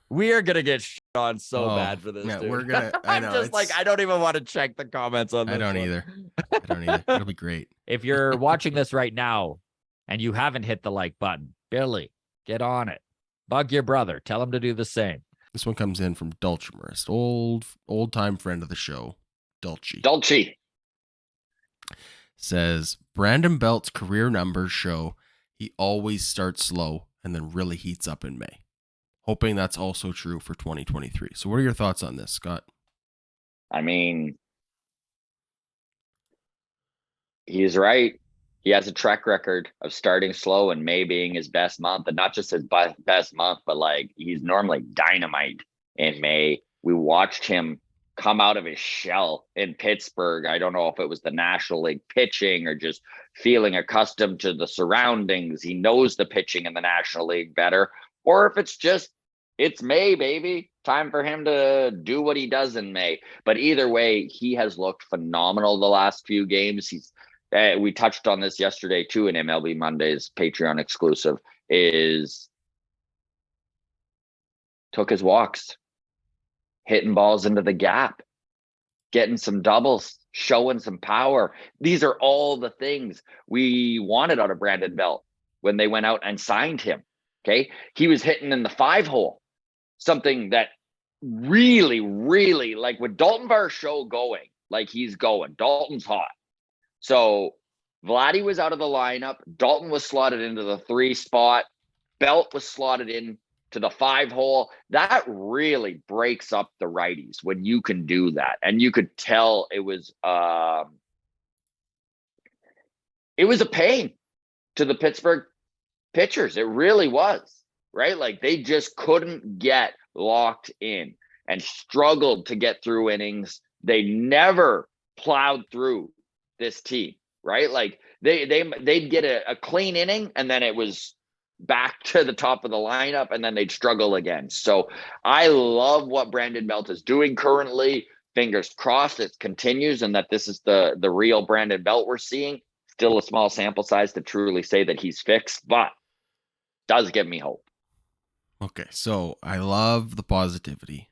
We are gonna get shit on so Oh, bad for this, yeah, dude. we're gonna. I I'm know just like, I don't even want to check the comments on I this don't one. either. I don't either. It'll be great. If you're watching this right now and you haven't hit the like button, Billy, get on it. Bug your brother. Tell him to do the same. This one comes in from Dulcimerist, old time friend of the show, Dulce. Dolce. Says Brandon Belt's career numbers show he always starts slow and then really heats up in May. Hoping that's also true for 2023. So what are your thoughts on this, Scott? I mean, he's right. He has a track record of starting slow and May being his best month, and not just his best month, but like he's normally dynamite in May. We watched him come out of his shell in Pittsburgh. I don't know if it was the National League pitching or just feeling accustomed to the surroundings. He knows the pitching in the National League better, or if it's just it's May, baby. Time for him to do what he does in May. But either way, he has looked phenomenal the last few games. We touched on this yesterday too in MLB Monday's Patreon exclusive. Is took his walks, hitting balls into the gap, getting some doubles, showing some power. These are all the things we wanted out of Brandon Belt when they went out and signed him. Okay, he was hitting in the 5-hole, something that really, really, like with Dalton Varsho going, like he's going. Dalton's hot. So Vladdy was out of the lineup. Dalton was slotted into the 3 spot. Belt was slotted in to the 5-hole. That really breaks up the righties when you can do that. And you could tell it was a pain to the Pittsburgh pitchers. It really was, right? Like they just couldn't get locked in and struggled to get through innings. They never plowed through this team, right? Like they'd get a clean inning and then it was back to the top of the lineup and then they'd struggle again. So I love what Brandon Belt is doing currently. Fingers crossed it continues and that this is the real Brandon Belt we're seeing. Still a small sample size to truly say that he's fixed, but does give me hope. Okay, so I love the positivity,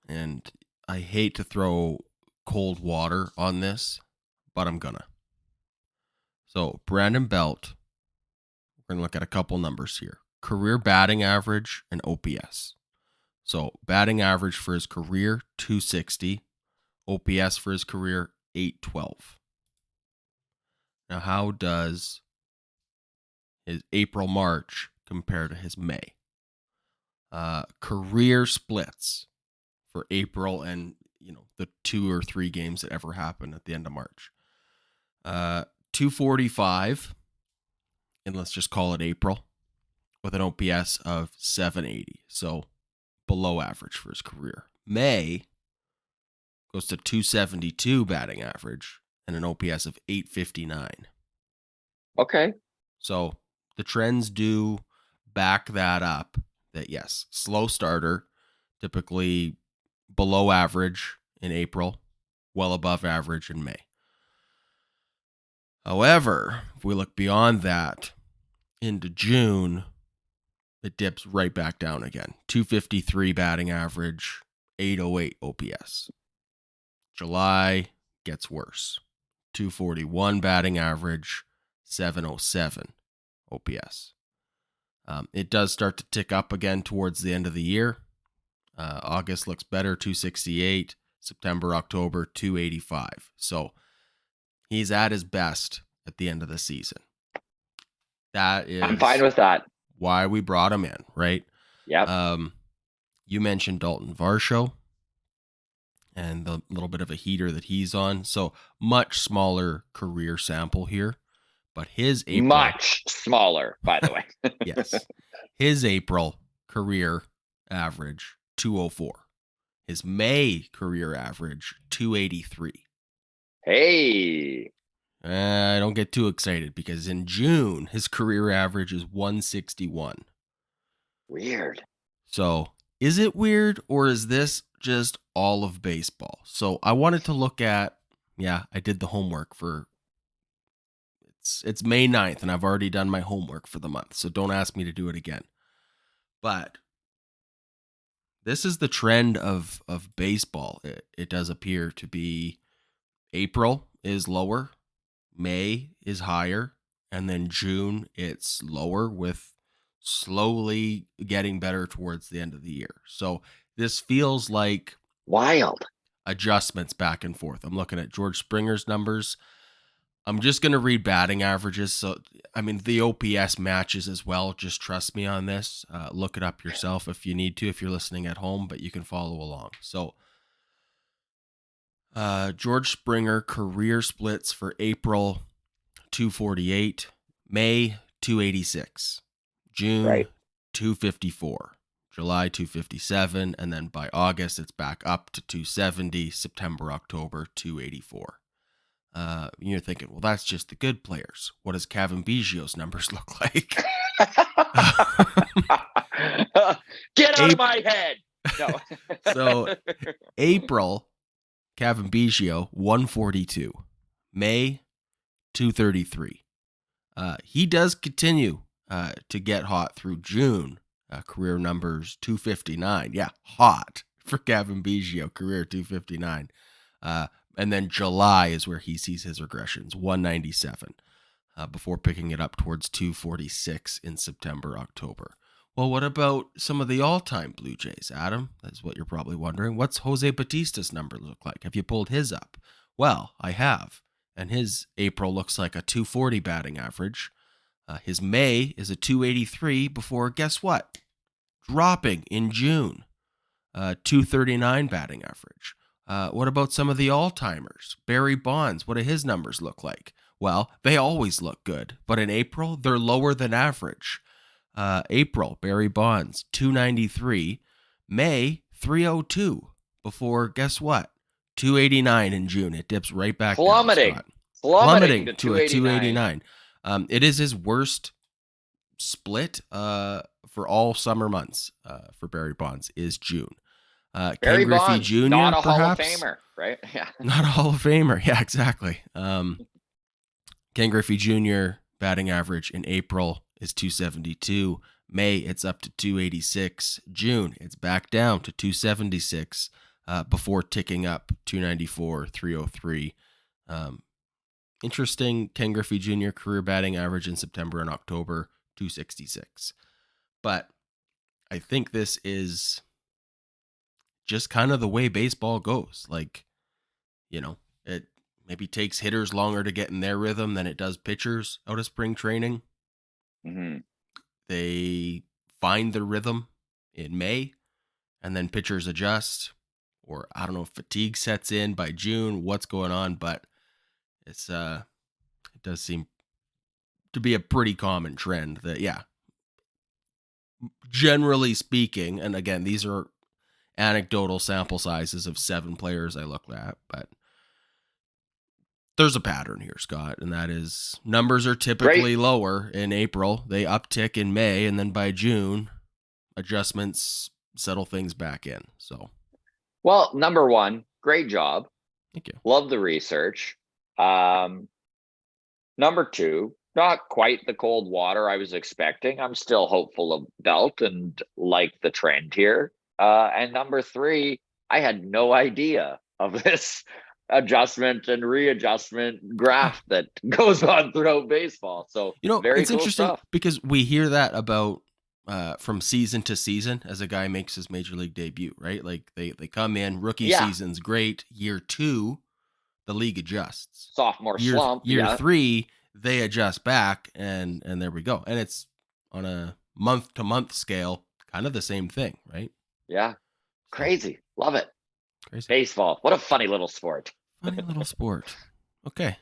and I hate to throw cold water on this, but I'm gonna. So Brandon Belt, we're gonna look at a couple numbers here: career batting average and OPS. So batting average for his career 260, OPS for his career 812. Now, how does his April March compare to his May? Career splits for April and the 2 or 3 games that ever happened at the end of March. 245, and let's just call it April, with an OPS of 780, so below average for his career. May goes to 272 batting average and an OPS of 859. Okay. So the trends do back that up. That yes, slow starter, typically below average in April, well above average in May. However, if we look beyond that into June, it dips right back down again. 253 batting average, 808 OPS. July gets worse. 241 batting average, 707 OPS. It does start to tick up again towards the end of the year. August looks better, 268. September, October, 285. So he's at his best at the end of the season. That is I'm fine with that. why we brought him in, right? Yep. You mentioned Dalton Varsho and the little bit of a heater that he's on. So much smaller career sample here. But his April... Much smaller, by the way. Yes. His April career average, 204. His May career average, 283. Hey. I don't get too excited because in June, his career average is 161. Weird. So is it weird or is this just all of baseball? So I wanted to look at, I did the homework for... It's May 9th, and I've already done my homework for the month, so don't ask me to do it again. But this is the trend of baseball. It does appear to be April is lower, May is higher, and then June it's lower, with slowly getting better towards the end of the year. So this feels like Wild. adjustments back and forth. I'm looking at George Springer's numbers. I'm just going to read batting averages. So, I mean, the OPS matches as well. Just trust me on this. Look it up yourself if you need to, if you're listening at home, but you can follow along. So, George Springer career splits for April 248, May 286, June Right. 254, July 257, and then by August it's back up to 270, September, October 284. You're thinking, well, that's just the good players. What does Kevin Biggio's numbers look like? Get out of my head. No. So April, Kevin Biggio 142, May 233. He does continue to get hot through June. Career numbers 259. Yeah, hot for Kevin Biggio, career 259. And then July is where he sees his regressions, 197, before picking it up towards 246 in September, October. Well, what about some of the all-time Blue Jays, Adam? That's what you're probably wondering. What's Jose Batista's number look like? Have you pulled his up? Well, I have. And his April looks like a 240 batting average. His May is a 283 before, guess what? Dropping in June, 239 batting average. What about some of the all-timers? Barry Bonds, what do his numbers look like? Well, they always look good, but in April, they're lower than average. April, Barry Bonds, 293. May, 302. Before, guess what? 289 in June. It dips right back Plummeting. down, Scott. Plummeting to to a 289. 289. It is his worst split for all summer months for Barry Bonds is June. Barry Ken Griffey Bonds, Jr., not a Hall of perhaps? Famer, right? Yeah. Not a Hall of Famer. Yeah, exactly. Ken Griffey Jr. batting average in April is 272. May, it's up to 286. June, it's back down to 276 before ticking up 294, 303. Interesting Ken Griffey Jr. career batting average in September and October, 266. But I think this is just kind of the way baseball goes. Like, it maybe takes hitters longer to get in their rhythm than it does pitchers out of spring training. Mm-hmm. They find their rhythm in May, and then pitchers adjust, or I don't know if fatigue sets in by June, what's going on, but it does seem to be a pretty common trend that, yeah, generally speaking, and again, these are anecdotal sample sizes of 7 players I looked at, but there's a pattern here, Scott, and that is numbers are typically lower in April. They uptick in May, and then by June, adjustments settle things back in. So, well, number one, great job. thank you. Love the research. Number two, not quite the cold water I was expecting. I'm still hopeful of Belt and like the trend here. And number three, I had no idea of this adjustment and readjustment graph that goes on throughout baseball. So, very it's cool interesting stuff. because we hear that about from season to season as a guy makes his major league debut, right? Like they come in, rookie season's great. Year 2, the league adjusts. Sophomore slump. Year 3, they adjust back, and there we go. And it's on a month to month scale, kind of the same thing, right? Yeah. Crazy. Love it. Crazy. Baseball. What a funny little sport. Funny little sport. Okay.